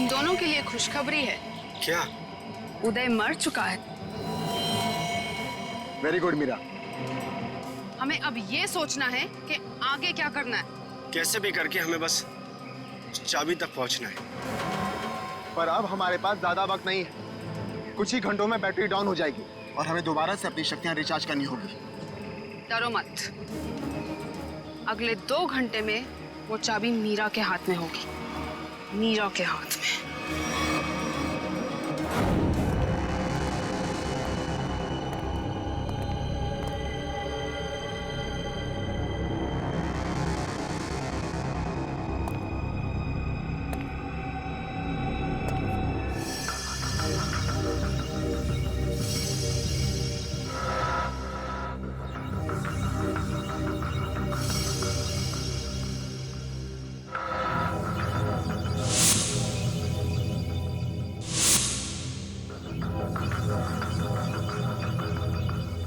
इन दोनों के लिए खुशखबरी है। क्या? उदय मर चुका है। Very good Meera. हमें अब ये सोचना है कि आगे क्या करना है। कैसे भी करके हमें बस चाबी तक पहुंचना है। पर अब हमारे पास ज्यादा वक्त नहीं है। कुछ ही घंटों में बैटरी डाउन हो जाएगी और हमें दोबारा से अपनी शक्तियां रिचार्ज करनी होगी। डरो मत, अगले 2 घंटे में वो चाबी मीरा के हाथ में होगी। मीरा के हाथ में।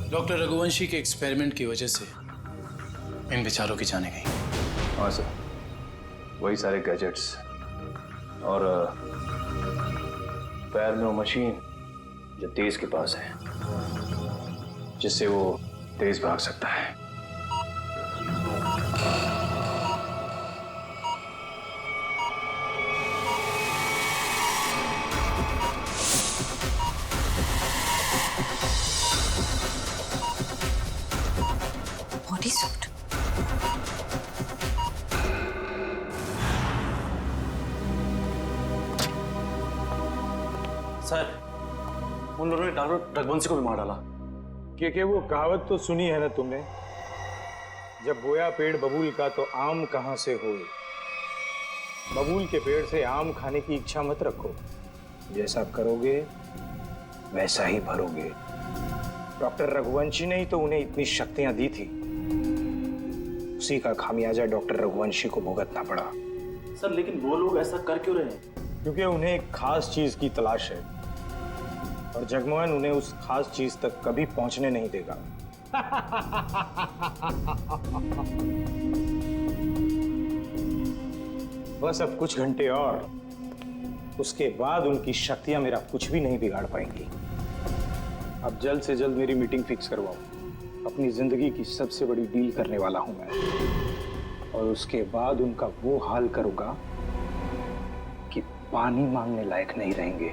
डॉक्टर रघुवंशी के एक्सपेरिमेंट की वजह से इन बेचारों की जाने गई। हाँ सर, वही सारे गैजेट्स और पैर में वो मशीन जो तेज के पास है, जिससे वो तेज भाग सकता है। Body suit. सर, उन लोगों ने डॉक्टर रघुवंशी को भी मार डाला। कि वो कहावत तो सुनी है ना तुमने, जब बोया पेड़ बबूल का तो आम कहां से होए। बबूल के पेड़ से आम खाने की इच्छा मत रखो, जैसा करोगे वैसा ही भरोगे। डॉक्टर रघुवंशी ने ही तो उन्हें इतनी शक्तियां दी थी, उसी का खामियाजा डॉक्टर रघुवंशी को भुगतना पड़ा। सर, लेकिन वो लोग ऐसा कर क्यों रहे हैं? क्योंकि उन्हें एक खास चीज की तलाश है और जगमोहन उन्हें उस खास चीज तक कभी पहुंचने नहीं देगा। बस अब कुछ घंटे और, उसके बाद उनकी शक्तियां मेरा कुछ भी नहीं बिगाड़ पाएंगी। अब जल्द से जल्द मेरी मीटिंग फिक्स करवाओ। अपनी जिंदगी की सबसे बड़ी डील करने वाला हूं मैं, और उसके बाद उनका वो हाल करूंगा कि पानी मांगने लायक नहीं रहेंगे।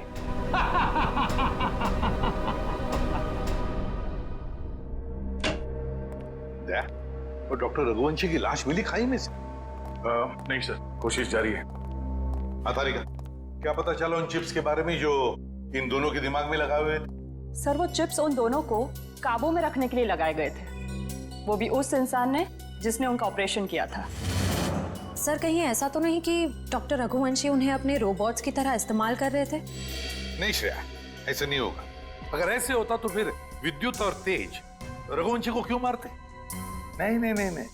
और डॉक्टर रघुवंशी की लाश मिली खाई में से? नहीं सर, कोशिश जारी है। तारिका, क्या पता चला उन चिप्स के बारे में जो इन दोनों के दिमाग में लगाए हुए थे? सर, वो चिप्स उन दोनों को काबू में रखने के लिए लगाए गए थे, वो भी उस इंसान ने जिसने उनका ऑपरेशन किया था। सर, कहीं ऐसा तो नहीं कि डॉक्टर रघुवंशी उन्हें अपने रोबोट्स की तरह इस्तेमाल कर रहे थे? नहीं श्रेया, ऐसा नहीं होगा। अगर ऐसे होता तो फिर विद्युत और तेज रघुवंशी को क्यों मारते? नहीं नहीं नहीं नहीं,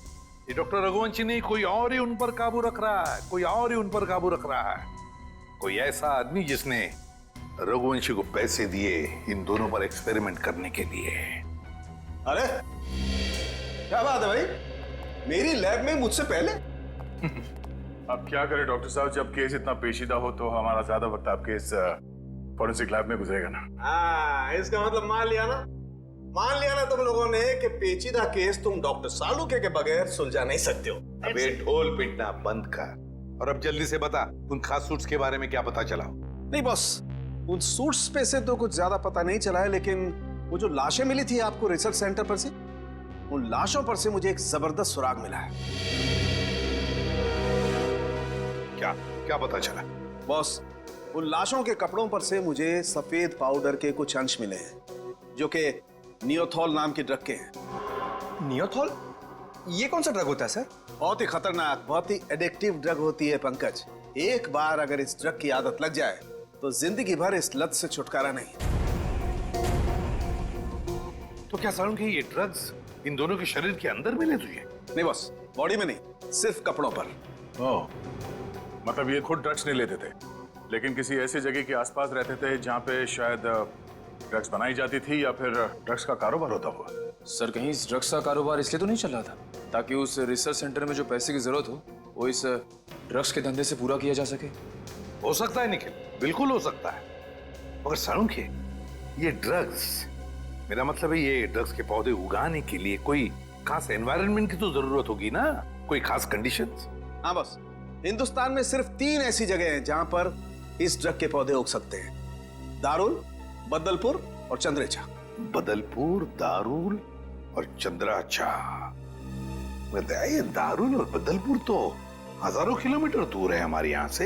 ये डॉक्टर रघुवंशी नहीं, कोई और ही उन पर काबू रख रहा है, कोई और ही उन पर काबू रख रहा है। कोई ऐसा आदमी जिसने रघुवंशी को पैसे दिए इन दोनों पर एक्सपेरिमेंट करने के लिए। अरे क्या बात है भाई, मेरी लैब में मुझसे पहले। अब क्या करें डॉक्टर साहब, जब केस इतना पेचीदा हो तो हमारा ज्यादा वक्त आपके इस फॉरेंसिक लैब में गुजरेगा ना। हाँ, इसका मतलब मान लिया ना तुम लोगों ने कि पेचीदा केस तुम डॉक्टर सालुके के बगैर सुलझा नहीं सकते हो। अबे ढोल पिटना बंद कर और अब जल्दी से बता, उन खास सूट्स के बारे में क्या पता चला? नहीं बॉस, उन सूट्स पे से तो कुछ ज्यादा पता नहीं चला है, लेकिन वो जो लाशें मिली थी आपको रिसर्च सेंटर पर से, उन लाशों पर से मुझे एक जबरदस्त सुराग मिला है। क्या क्या पता चला? बॉस, उन लाशों के कपड़ों पर से मुझे सफेद पाउडर के कुछ अंश मिले हैं, जो कि नियोथॉल नाम के ड्रग के हैं। नियोथॉल? ये कौन सा ड्रग होता है सर? बहुत ही खतरनाक, बहुत ही एडिक्टिव ड्रग होती है पंकज। एक बार अगर इस ड्रग की आदत लग जाए तो जिंदगी भर इस लत से छुटकारा नहीं। तो क्या सालू के ये ड्रग्स इन दोनों के शरीर के अंदर मिले तुझे? नहीं बॉस, बॉडी में नहीं, सिर्फ कपड़ों पर। ओह, मतलब ये खुद ड्रग्स नहीं लेते थे, लेकिन किसी ऐसी जगह के आसपास रहते थे जहाँ पे शायद ड्रग्स बनाई जाती थी या फिर ड्रग्स का कारोबार होता हुआ। सर, कहीं इस ड्रग्स का कारोबार इसलिए तो नहीं चल रहा था ताकि उस रिसर्च सेंटर में जो पैसे की जरूरत हो वो इस ड्रग्स के धंधे से पूरा किया जा सके? हो सकता है निखिल, बिल्कुल हो सकता है, मगर सालुंखे, ये ड्रग्स, मेरा मतलब है ये ड्रग्स के पौधे उगाने के लिए कोई खास एनवायरनमेंट की तो जरूरत होगी ना, कोई खास कंडीशंस? हाँ बस, हिंदुस्तान में सिर्फ 3 ऐसी जगह हैं जहां पर इस ड्रग के पौधे उग सकते हैं। दारुल, बदलपुर और चंद्रेचा। बदलपुर, दारुल और चंद्राचा। ये दारुल और बदलपुर तो हजारों किलोमीटर दूर है हमारे यहां से।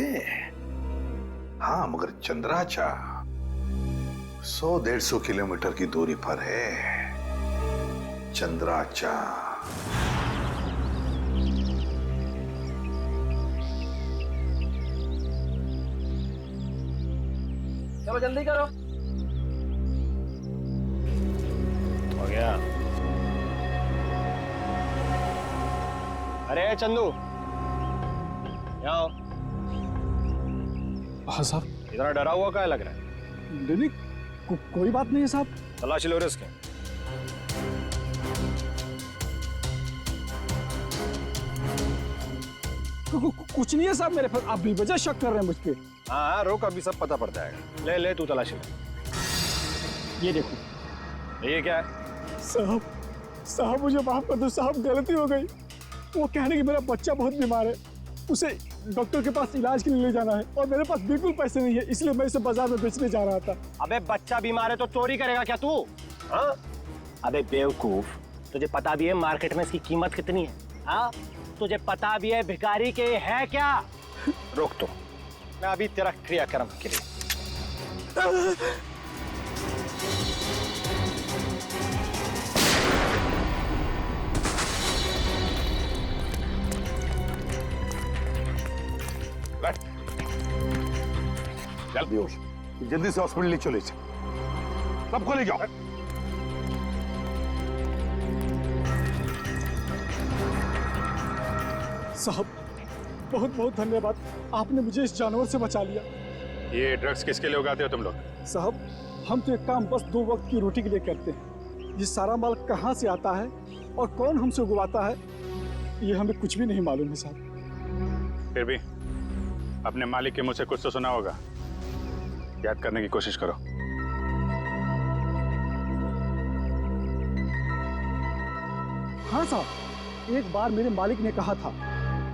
हाँ, मगर चंद्राचा 100-150 किलोमीटर की दूरी पर है। चंद्राचा। चलो जल्दी करो। हो गया। अरे चंदू, यहाँ आओ। हाँ साहब। इतना डरा हुआ क्या लग रहा है? नहीं, कोई बात नहीं है साहब। तलाशी लो इसके। कुछ नहीं है साहब मेरे पास, आप बेवजह शक कर रहे हैं मुझ पे। हाँ हाँ, रोक, अभी सब पता पड़ जाएगा। ले ले तू तलाशी ले। ये देखो। ये क्या है? साहब मुझे माफ कर दो साहब, गलती हो गई। वो कहने कि मेरा बच्चा बहुत बीमार है, उसे डॉक्टर के पास इलाज के लिए ले जाना है और मेरे पास बिल्कुल पैसे नहीं है, इसलिए मैं इसे बाजार में बेचने जा रहा था। अबे बच्चा बीमार है तो चोरी करेगा क्या तू? हाँ? अबे बेवकूफ, तुझे पता भी है मार्केट में इसकी कीमत कितनी है? हाँ, तुझे पता भी है भिखारी के है क्या? रोक तो, मैं अभी तेरा क्रियाक्रम के लिए। जल्दी से हॉस्पिटल ले चले, सबको ले जाओ। साहब बहुत बहुत धन्यवाद, आपने मुझे इस जानवर से बचा लिया। ये ड्रग्स किसके लिए उगाते हो तुम लोग? साहब हम तो एक काम बस 2 वक्त की रोटी के लिए करते हैं। ये सारा माल कहाँ से आता है और कौन हमसे उगवाता है, ये हमें कुछ भी नहीं मालूम है साहब। फिर भी अपने मालिक के मुंह से कुछ तो सुना होगा, याद करने की कोशिश करो। हाँ साहब, एक बार मेरे मालिक ने कहा था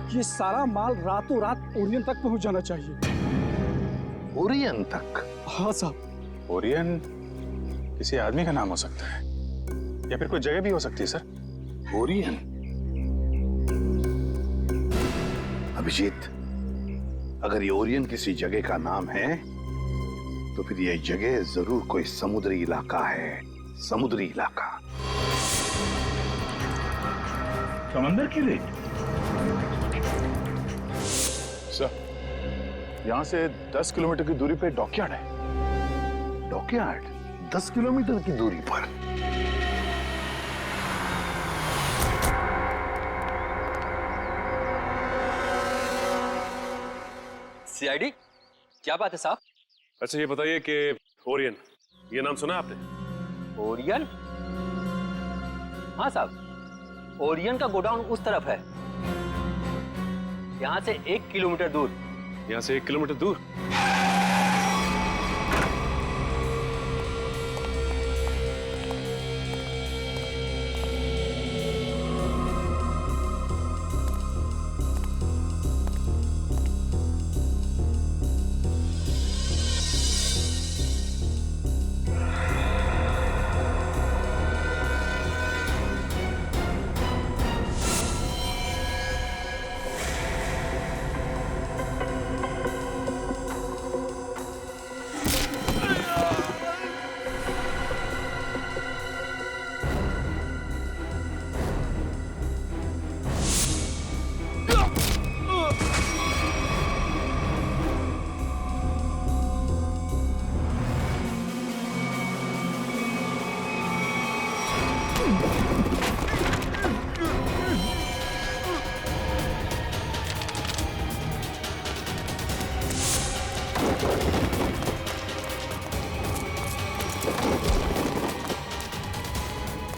कि ये सारा माल रातों रात ओरियन तक पहुंच जाना चाहिए। ओरियन तक? हाँ साहब। ओरियन किसी आदमी का नाम हो सकता है या फिर कोई जगह भी हो सकती है सर। ओरियन? अभिजीत, अगर ये ओरियन किसी जगह का नाम है तो फिर ये जगह जरूर कोई समुद्री इलाका है। समुद्री इलाका। समंदर के लिए? सर, यहां से 10 किलोमीटर की दूरी पे डॉकयार्ड है। डॉकयार्ड? 10 किलोमीटर की दूरी पर? सीआईडी, क्या बात है साहब? अच्छा ये बताइए कि ओरियन, ये नाम सुना आपने? ओरियन? हाँ साहब, ओरियन का गोडाउन उस तरफ है, यहाँ से 1 किलोमीटर दूर। यहाँ से 1 किलोमीटर दूर?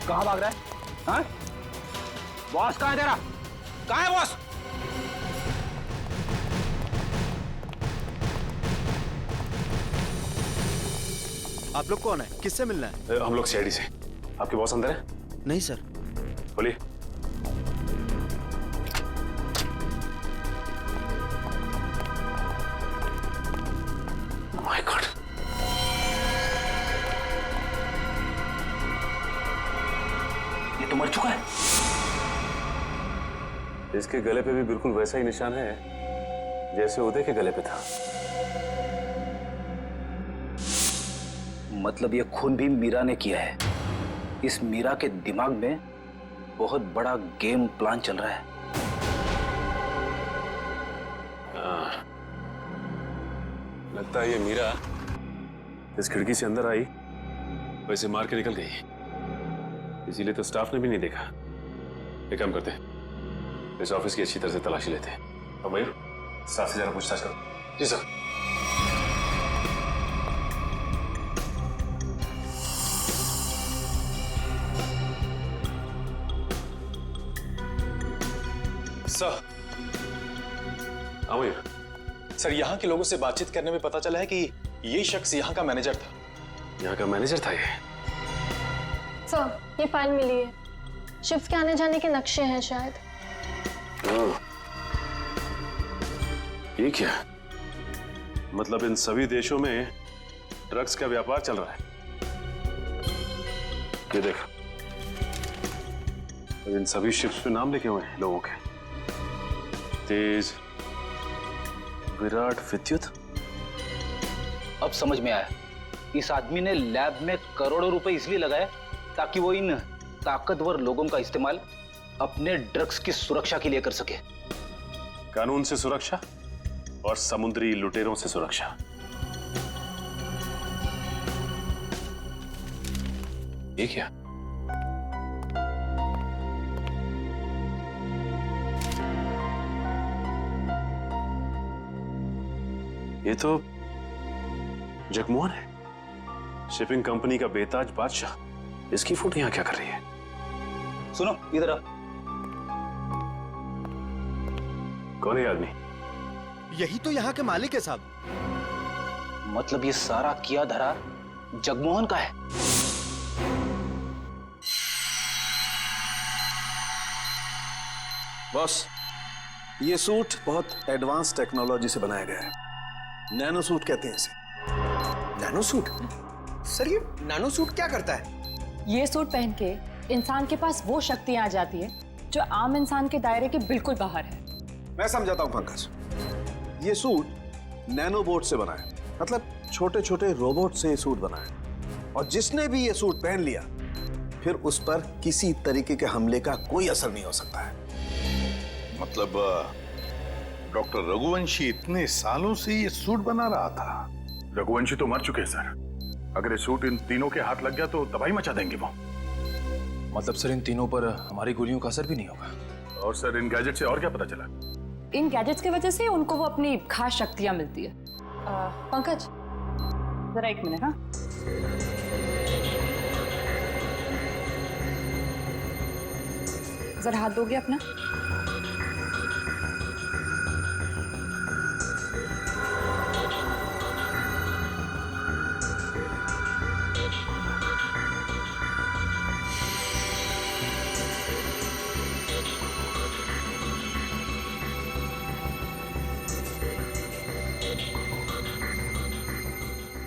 कहाँ भाग रहा है? हाँ? बॉस कहाँ है तेरा? कहाँ है बॉस? आप लोग कौन है? किससे मिलना है? हम लोग सीआईडी से। आपके बॉस अंदर है? नहीं सर। बोलिए। माय गॉड, ये तो मर चुका है। इसके गले पे भी बिल्कुल वैसा ही निशान है जैसे उदय के गले पे था। मतलब ये खून भी मीरा ने किया है। इस मीरा के दिमाग में बहुत बड़ा गेम प्लान चल रहा है। लगता है ये मीरा इस खिड़की से अंदर आई, वैसे मार के निकल गई, इसीलिए तो स्टाफ ने भी नहीं देखा। एक काम करते हैं, इस ऑफिस की अच्छी तरह से तलाशी लेते हैं। अब मयूर, स्टाफ से जरा पूछताछ करो। जी सर। सर, मयूर। सर, यहाँ के लोगों से बातचीत करने में पता चला है कि ये शख्स यहाँ का मैनेजर था। यहाँ का मैनेजर था ये? सर, ये फाइल मिली है। शिफ्ट के आने जाने के नक्शे हैं शायद। ये क्या? मतलब इन सभी देशों में ड्रग्स का व्यापार चल रहा है। ये देख, इन सभी शिप्स पे नाम लिखे हुए हैं लोगों के। तेज, विराट, विद्युत। अब समझ में आया, इस आदमी ने लैब में करोड़ों रुपए इसलिए लगाए ताकि वो इन ताकतवर लोगों का इस्तेमाल अपने ड्रग्स की सुरक्षा के लिए कर सके। कानून से सुरक्षा और समुद्री लुटेरों से सुरक्षा। ये क्या? ये तो जगमोहन है, शिपिंग कंपनी का बेताज बादशाह। इसकी फोटो यहां क्या कर रही है? सुनो, इधर आ। कौन है आदमी? यही तो यहाँ के मालिक है साहब। मतलब ये सारा किया धरा जगमोहन का है। बॉस, ये सूट बहुत एडवांस टेक्नोलॉजी से बनाया गया है। नैनो सूट कहते हैं इसे। Nano suit? सर, ये नैनो सूट क्या करता है? ये सूट पहन के इंसान के पास वो शक्तियां आ जाती है जो आम इंसान के दायरे के बिल्कुल बाहर है। मैं समझाता हूं पंकज। ये सूट नैनो बोट से बना है, मतलब छोटे छोटे रोबोट से ये सूट बना है। और जिसने भी ये सूट पहन लिया, फिर उस पर किसी तरीके के हमले का कोई असर नहीं हो सकता है। मतलब डॉक्टर रघुवंशी इतने सालों से ये सूट बना रहा था? रघुवंशी तो मर चुके हैं सर। अगर ये सूट इन तीनों के हाथ लग गया तो तबाही मचा देंगे वो। मतलब सर, इन तीनों पर हमारी गोलियों का असर भी नहीं होगा? और सर, इन गैजेट से और क्या पता चला? इन गैजेट्स की वजह से उनको वो अपनी खास शक्तियां मिलती है। पंकज, जरा एक मिनट। हाँ, जरा हाथ दोगे अपना?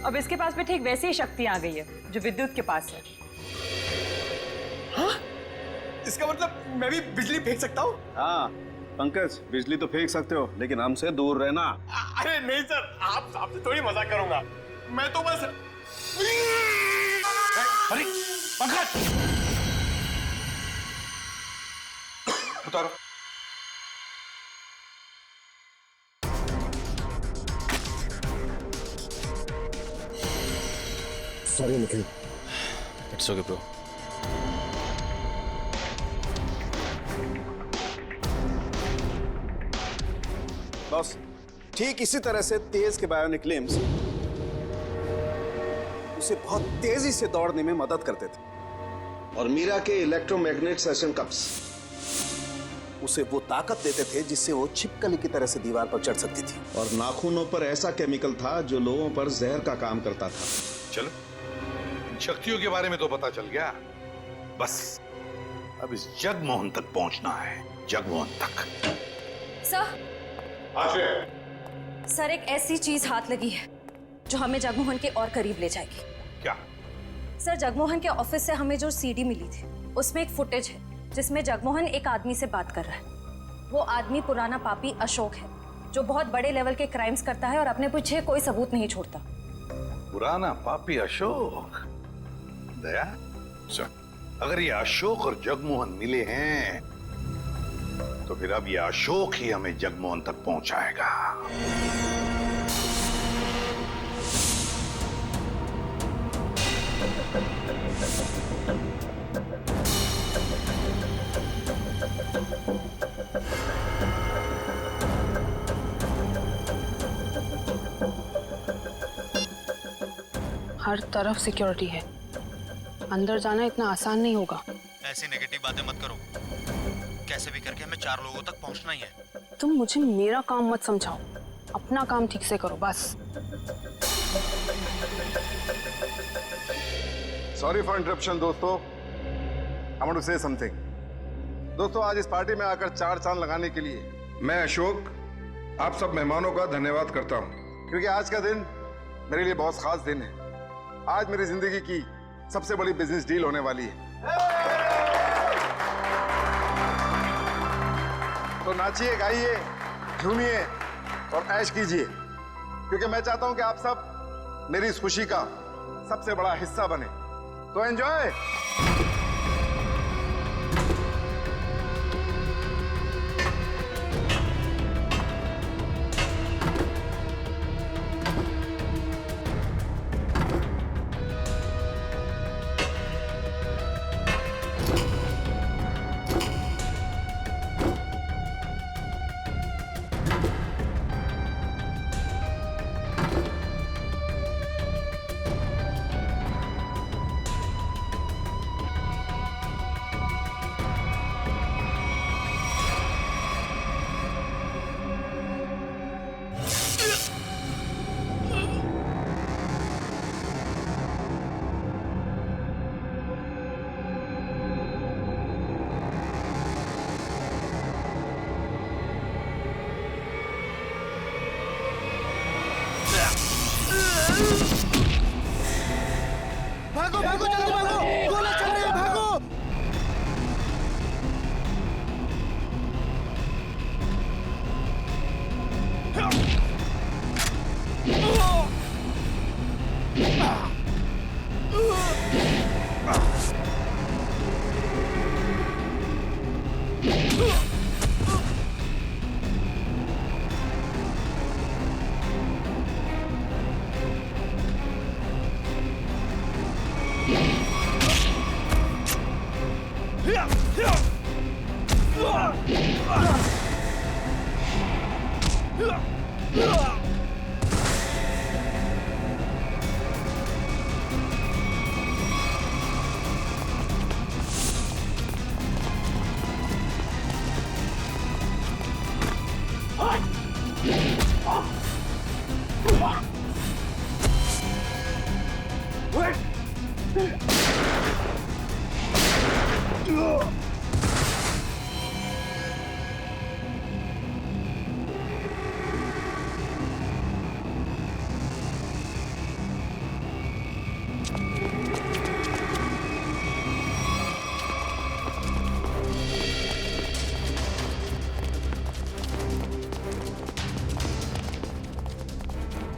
अब इसके पास भी ठीक वैसी ही शक्ति आ गई है जो विद्युत के पास है। हाँ? इसका मतलब मैं भी बिजली फेंक सकता हूँ? हाँ पंकज, बिजली तो फेंक सकते हो, लेकिन हमसे दूर रहना। अरे नहीं सर, आपसे थोड़ी मजाक करूंगा। मैं तो बस। अरे पंकज, उतारो। Sorry Nikhil. It's okay bro. Boss, ठीक इसी तरह से तेज के बायोनिक लिम्स उसे बहुत तेजी से दौड़ने में मदद करते थे। और मीरा के इलेक्ट्रोमैग्नेट सेशन कप्स उसे वो ताकत देते थे जिससे वो छिपकली की तरह से दीवार पर चढ़ सकती थी। और नाखूनों पर ऐसा केमिकल था जो लोगों पर जहर का काम करता था। चलो शक्तियों के बारे में तो पता चल गया, बस अब इस जगमोहन तक पहुंचना है, जगमोहन तक। सर, सर एक ऐसी चीज हाथ लगी है जो हमें जगमोहन के और करीब ले जाएगी। क्या? सर, जगमोहन के ऑफिस से हमें जो सीडी मिली थी उसमें एक फुटेज है जिसमें जगमोहन एक आदमी से बात कर रहा है। वो आदमी पुराना पापी अशोक है जो बहुत बड़े लेवल के क्राइम्स करता है और अपने पीछे कोई सबूत नहीं छोड़ता। पुराना पापी अशोक? दया, अगर ये अशोक और जगमोहन मिले हैं तो फिर अब ये अशोक ही हमें जगमोहन तक पहुंचाएगा। हर तरफ सिक्योरिटी है, अंदर जाना इतना आसान नहीं होगा। ऐसी नेगेटिव बातें मत करो, कैसे भी करके हमें 4 लोगों तक पहुंचना ही है। तुम मुझे मेरा काम मत समझाओ, अपना काम ठीक से करो बस। सॉरी फॉर इंटरप्शन दोस्तों, I want to say something. दोस्तों, आज इस पार्टी में आकर 4 चांद लगाने के लिए मैं अशोक आप सब मेहमानों का धन्यवाद करता हूं, क्योंकि आज का दिन मेरे लिए बहुत खास दिन है। आज मेरी जिंदगी की सबसे बड़ी बिजनेस डील होने वाली है। तो नाचिए, गाइए, झूमिए और ऐश कीजिए, क्योंकि मैं चाहता हूं कि आप सब मेरी इस खुशी का सबसे बड़ा हिस्सा बने। तो एंजॉय। भागो भागो, जल्दी भागो, गोला चल रही है, भागो।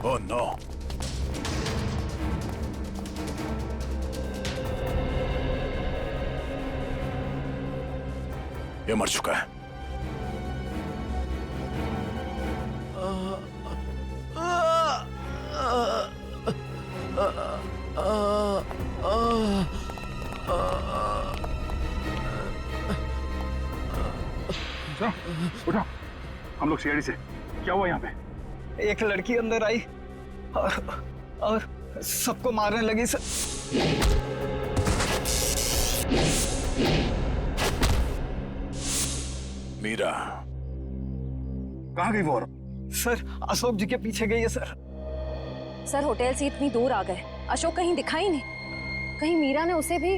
Oh no! ये मर चुका है। उठो, हम लोग सीआईडी से। क्या हुआ यहाँ पे? एक लड़की अंदर आई और सबको मारने लगी सर। मीरा कहाँ गई वो? सर, अशोक जी के पीछे गई है सर। सर, होटल से इतनी दूर आ गए, अशोक कहीं दिखाई नहीं। कहीं मीरा ने उसे भी।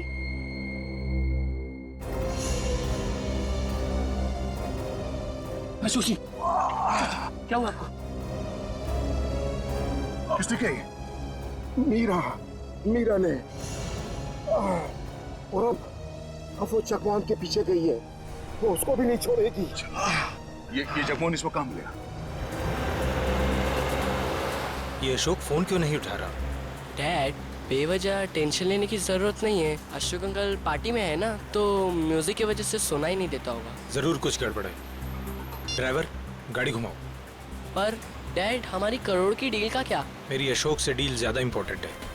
सुशी, क्या हुआ आपको? किसने किया? मीरा ने। और अब वो जगमोहन के पीछे गई है, वो उसको भी नहीं छोड़ेगी। ये जगमोहन इसको काम लिया। ये अशोक फोन क्यों नहीं उठा रहा? डैड, बेवजह टेंशन लेने की जरूरत नहीं है। अशोक अंकल पार्टी में है ना, तो म्यूजिक की वजह से सुना ही नहीं देता होगा। जरूर कुछ गड़बड़ है। ड्राइवर, गाड़ी घुमाओ। पर डैड, हमारी करोड़ की डील का क्या? मेरी अशोक से डील ज्यादा इंपॉर्टेंट है।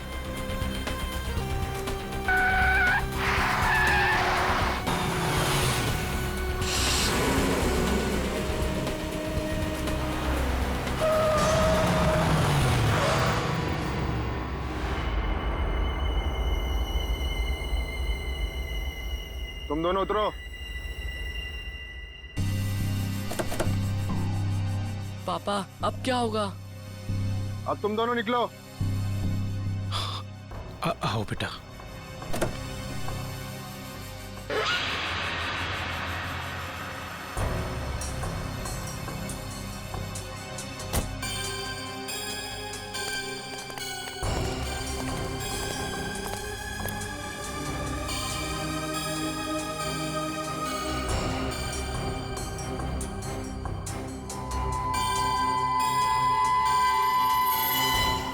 तुम दोनों उतरो। पापा, अब क्या होगा? अब तुम दोनों निकलो। आओ बेटा।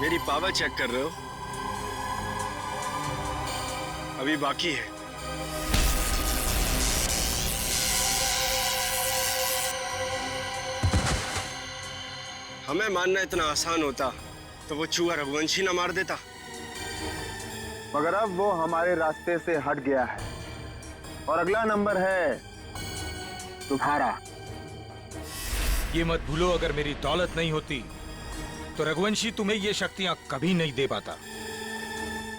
मेरी पावर चेक कर रहे हो? अभी बाकी है। हमें मानना इतना आसान होता तो वो चूहा रघुवंशी ना मार देता। मगर अब वो हमारे रास्ते से हट गया है और अगला नंबर है तुम्हारा। ये मत भूलो, अगर मेरी दौलत नहीं होती तो रघुवंशी तुम्हें ये शक्तियां कभी नहीं दे पाता।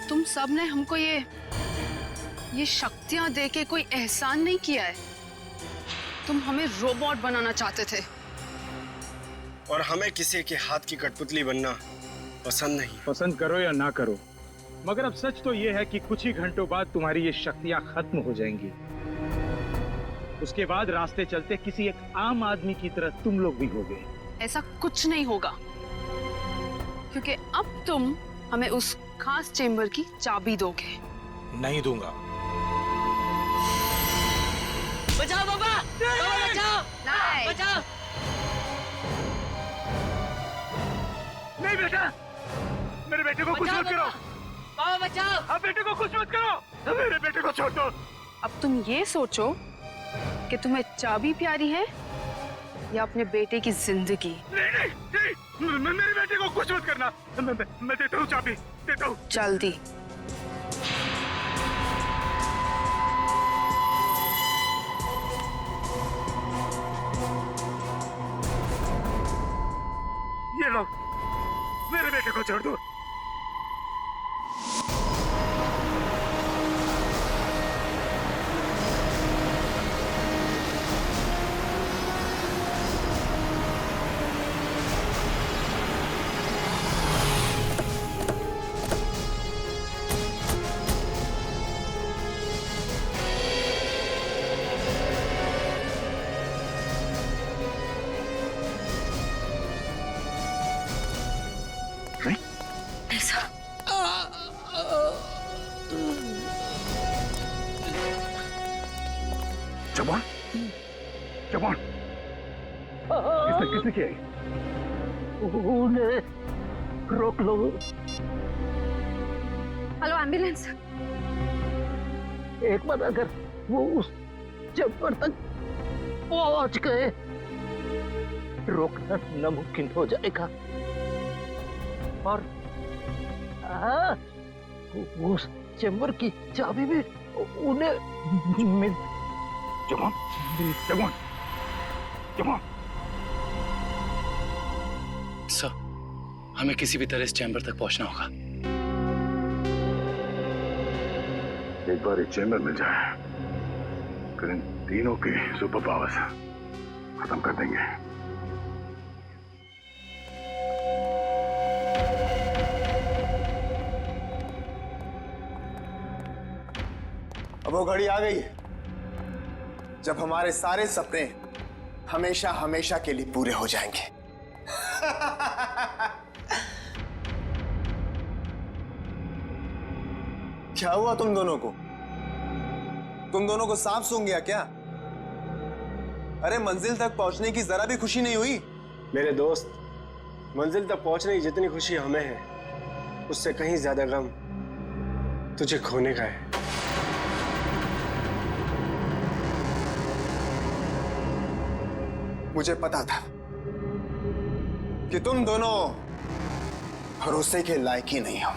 तुम सब ने हमको ये शक्तियां दे के कोई एहसान नहीं किया है। तुम हमें रोबोट बनाना चाहते थे। और हमें किसी के हाथ की कठपुतली बनना पसंद नहीं। पसंद करो या ना करो, मगर अब सच तो ये है कि कुछ ही घंटों बाद तुम्हारी ये शक्तियां खत्म हो जाएंगी। उसके बाद रास्ते चलते किसी एक आम आदमी की तरह तुम लोग भी होगे। ऐसा कुछ नहीं होगा, क्योंकि अब तुम हमें उस खास चेंबर की चाबी दोगे। नहीं दूंगा। बचाओ बाबा, बचाओ, बचाओ। नहीं बेटा, मेरे बेटे को कुछ मत करो। बाबा बचाओ। अब बेटे को कुछ मत करो, मेरे बेटे को छोड़ दो। अब तुम ये सोचो कि तुम्हें चाबी प्यारी है या अपने बेटे की जिंदगी। नहीं, मेरे बेटे को कुछ मत करना। मैं देता हूँ चाबी, देता हूँ। जल्दी। ये लो, मेरे बेटे को छोड़ दो। जवान, किसने किया? उन्हें रोक लो। Hello, ambulance. एक बार अगर वो उस चेंबर तक पहुंच गए, रोकना नामुमकिन हो जाएगा। और उस चेंबर की चाबी भी उन्हें मिल। जवान, जवान, जवान। सर, हमें किसी भी तरह इस चैम्बर तक पहुंचना होगा। एक बार इस चैम्बर में जाए, फिर इन तीनों की सुपर पावर्स खत्म कर देंगे। वो घड़ी आ गई है जब हमारे सारे सपने हमेशा हमेशा के लिए पूरे हो जाएंगे। क्या हुआ तुम दोनों को? तुम दोनों को सांप सूंघ गया क्या? अरे मंजिल तक पहुंचने की जरा भी खुशी नहीं हुई? मेरे दोस्त, मंजिल तक पहुंचने की जितनी खुशी हमें है, उससे कहीं ज्यादा गम तुझे खोने का है। मुझे पता था कि तुम दोनों भरोसे के लायक ही नहीं हो।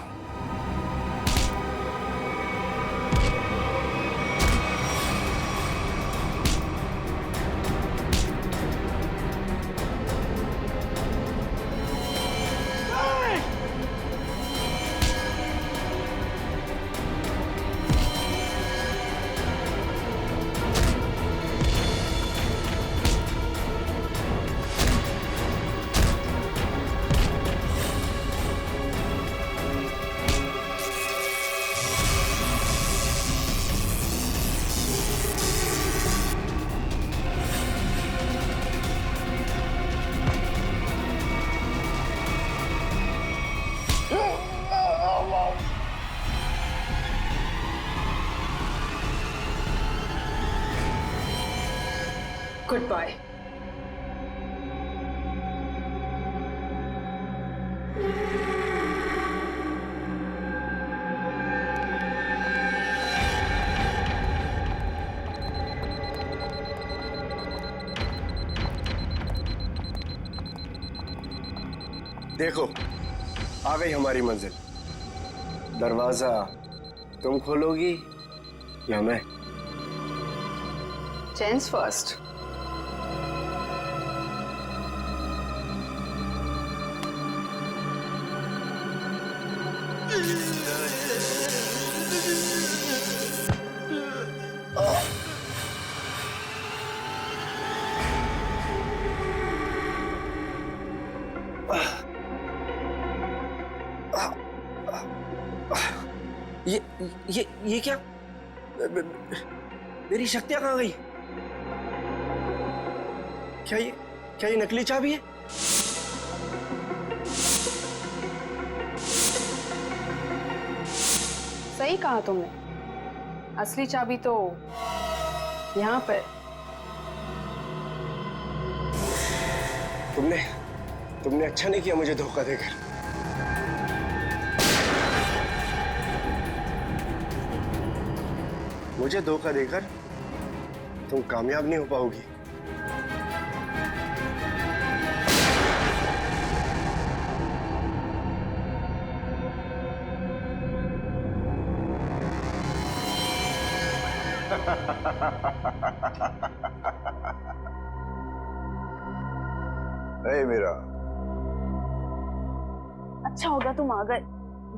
Goodbye. देखो, आ गई हमारी मंजिल। दरवाजा तुम खोलोगी या मैं? Gents first. ये क्या? मेरी शक्तियां कहाँ गई? क्या ये नकली चाबी है? सही कहा तुमने, असली चाबी तो यहाँ पर। तुमने अच्छा नहीं किया मुझे धोखा देकर। मुझे धोखा देकर तुम कामयाब नहीं हो पाओगी। ए मीरा, अच्छा होगा तुम आ गए,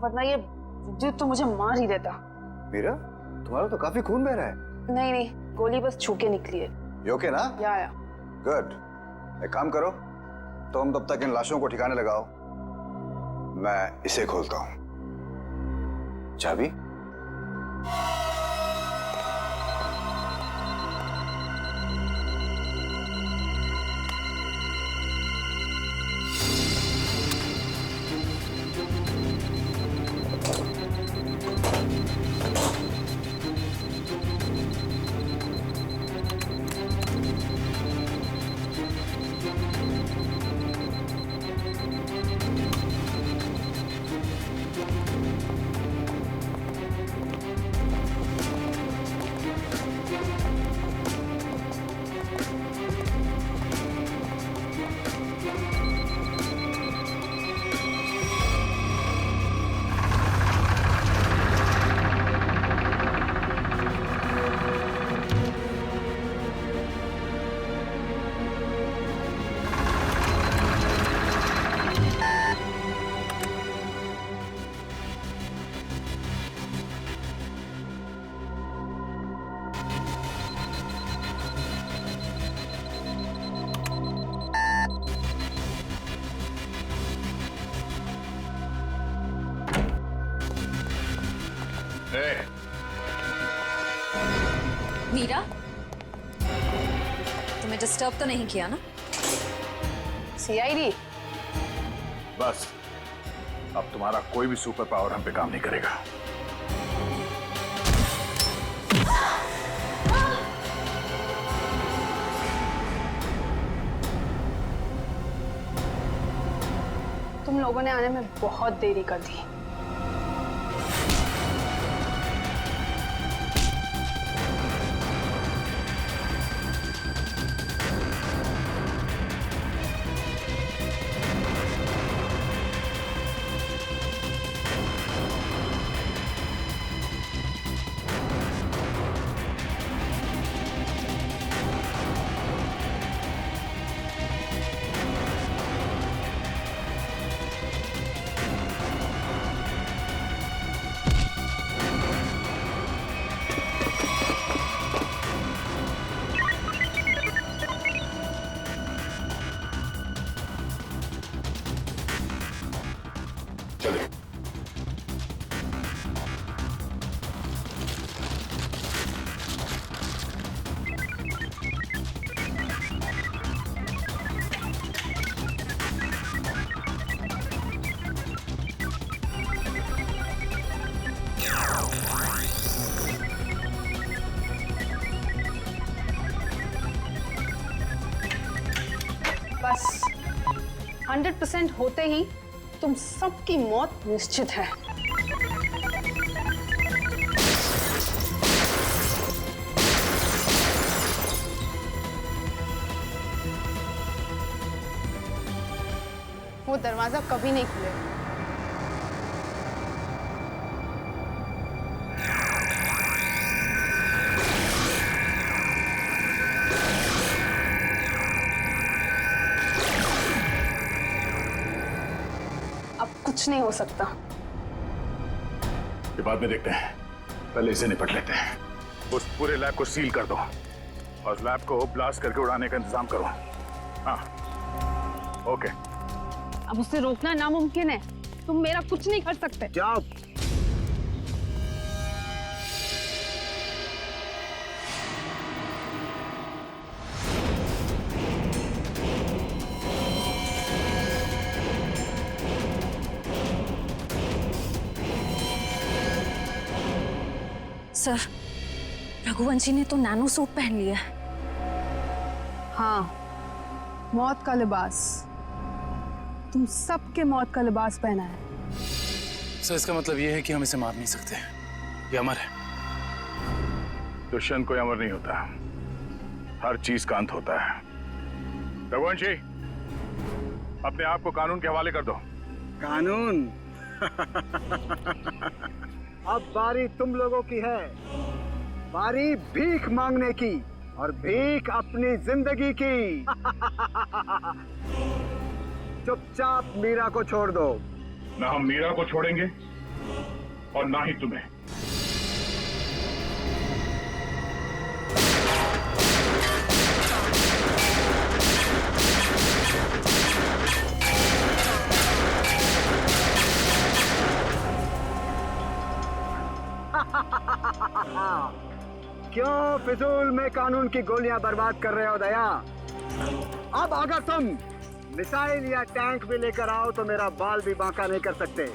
वरना ये विद्युत तो मुझे मार ही देता। मीरा, तुम्हारा तो काफी खून बह रहा है। नहीं, गोली बस छू के निकली है। You okay ना? या। गुड। एक काम करो, तुम तब तक इन लाशों को ठिकाने लगाओ, मैं इसे खोलता हूं। चाबी? मीरा, तुम्हें डिस्टर्ब तो नहीं किया ना? सीआईडी, बस अब तुम्हारा कोई भी सुपर पावर हम पे काम नहीं करेगा। तुम लोगों ने आने में बहुत देरी कर दी। बस 100% होते ही तुम सबकी मौत निश्चित है। वो दरवाजा कभी नहीं खुलेगा। कुछ नहीं हो सकता। ये बाद में देखते हैं, पहले इसे निपट लेते हैं। उस पूरे लैब को सील कर दो और लैब को ब्लास्ट करके उड़ाने का इंतजाम करो। हाँ, ओके। अब उसे रोकना नामुमकिन है। तुम मेरा कुछ नहीं कर सकते। जाओ। सर, रघुवंशी ने तो नैनो सूट पहन लिया है। हाँ, मौत का लिबास। तुम सबके मौत का लिबास पहना है। सर, इसका मतलब ये है कि हम इसे मार नहीं सकते। ये अमर है। दुष्यंत कोई अमर नहीं होता, हर चीज का अंत होता है। रघुवंशी, अपने आप को कानून के हवाले कर दो। कानून? अब बारी तुम लोगों की है। बारी भीख मांगने की, और भीख अपनी जिंदगी की। चुपचाप मीरा को छोड़ दो। ना हम मीरा को छोड़ेंगे और ना ही तुम्हें। क्यों फिजूल में कानून की गोलियां बर्बाद कर रहे हो दया? अब अगर तुम मिसाइल या टैंक भी लेकर आओ तो मेरा बाल भी बांका नहीं कर सकते,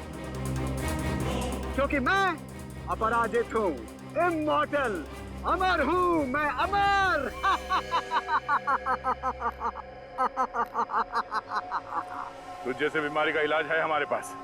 क्योंकि मैं अपराजित हूँ, इमॉर्टल, अमर हूँ मैं, अमर। तुझ जैसे बीमारी का इलाज है हमारे पास।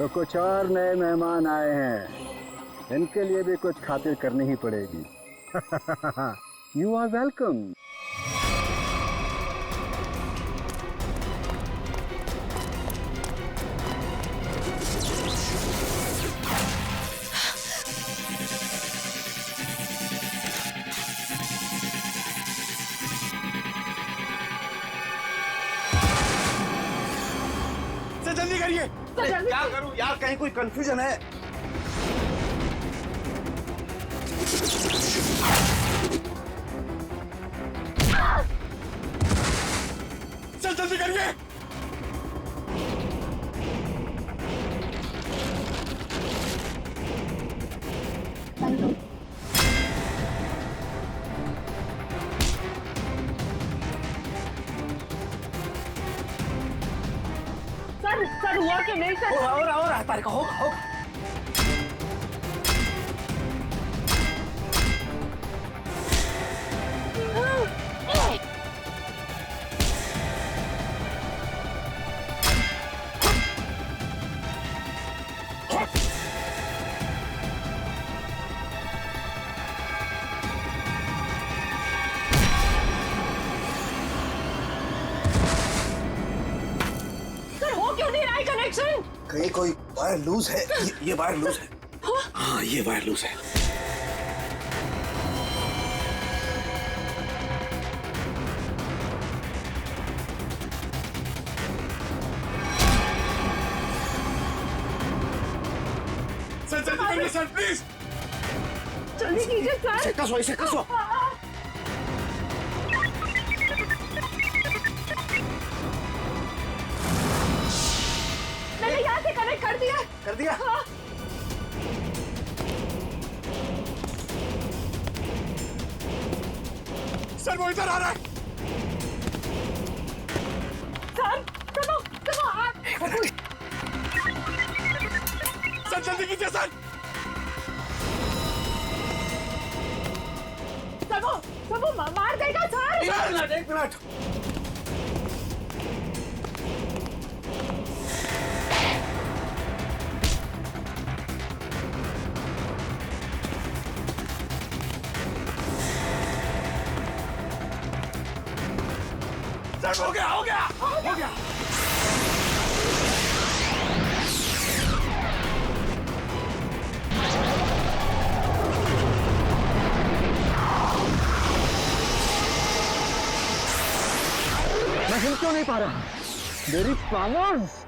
कुछ और नए मेहमान आए हैं, इनके लिए भी कुछ खातिर करनी ही पड़ेगी। You are welcome. जल्दी करिए। क्या करूं यार, कहीं कोई कंफ्यूजन है? चल जल्दी करिए। सर हुआ कि नहीं सर? हो रहा तारिका, होगा। कहीं कोई वायर लूज है। ये वायर लूज है। हाँ, ये वायर लूज है। सर जल्दी करिए सर, प्लीज जल्दी कीजिए सर। इसे कसो, इसे कसो। मैंने यहाँ से कनेक्ट कर दिया। कर दिया? हाँ। सर वो इधर आ रहा है। सर सर जल्दी कीजिए सर। वो मार देगा सर। एक मिनट। हो गया। मैं हिल क्यों नहीं पा रहा? मेरी पावर्स।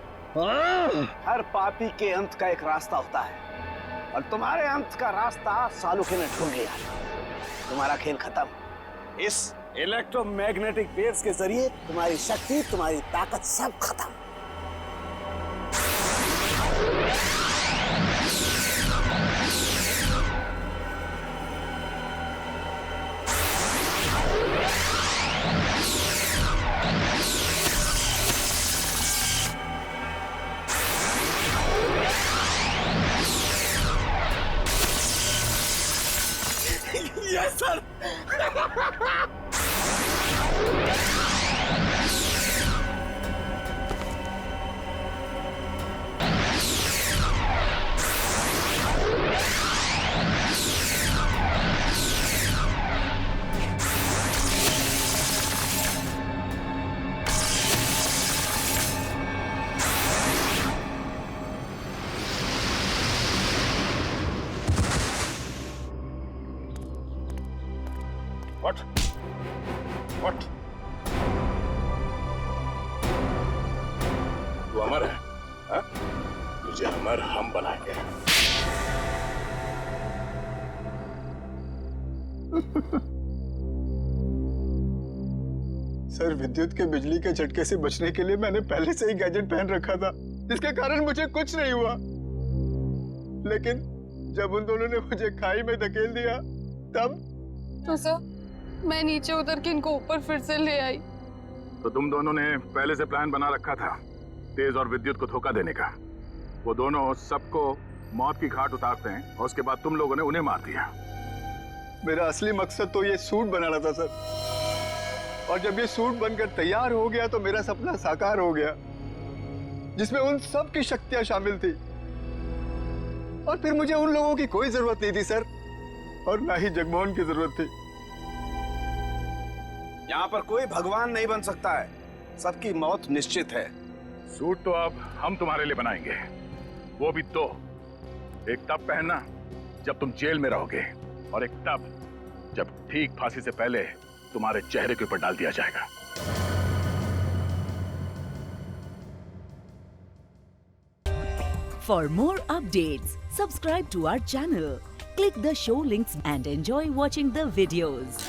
हर पापी के अंत का एक रास्ता होता है, और तुम्हारे अंत का रास्ता सालुखे ने ढूंढ लिया। तुम्हारा खेल खत्म। इस इलेक्ट्रोमैग्नेटिक वेव्स के जरिए तुम्हारी शक्ति, तुम्हारी ताकत सब खत्म। Yes sir. What? तू अमर है, हाँ? तुझे अमर हम बनाएंगे। सर, विद्युत के बिजली के झटके से बचने के लिए मैंने पहले से ही गैजेट पहन रखा था, जिसके कारण मुझे कुछ नहीं हुआ। लेकिन जब उन दोनों ने मुझे खाई में धकेल दिया, तब तो सर मैं नीचे उतर के इनको ऊपर फिर से ले आई। तो तुम दोनों ने पहले से प्लान बना रखा था तेज और विद्युत को धोखा देने का। वो दोनों सबको मौत की घाट उतारते हैं और उसके बाद तुम लोगों ने उन्हें मार दिया। मेरा असली मकसद तो ये सूट बनाना था सर, और जब ये सूट बनकर तैयार हो गया तो मेरा सपना साकार हो गया, जिसमें उन सब की शक्तियां शामिल थी और फिर मुझे उन लोगों की कोई जरूरत नहीं थी सर, और ना ही जगमोहन की जरूरत थी। यहाँ पर कोई भगवान नहीं बन सकता है, सबकी मौत निश्चित है। सूट तो अब हम तुम्हारे लिए बनाएंगे, वो भी दो। एक तब पहनना जब तुम जेल में रहोगे, और एक तब जब ठीक फांसी से पहले तुम्हारे चेहरे के ऊपर डाल दिया जाएगा। For more updates, subscribe to our channel, click the show links and enjoy watching the videos.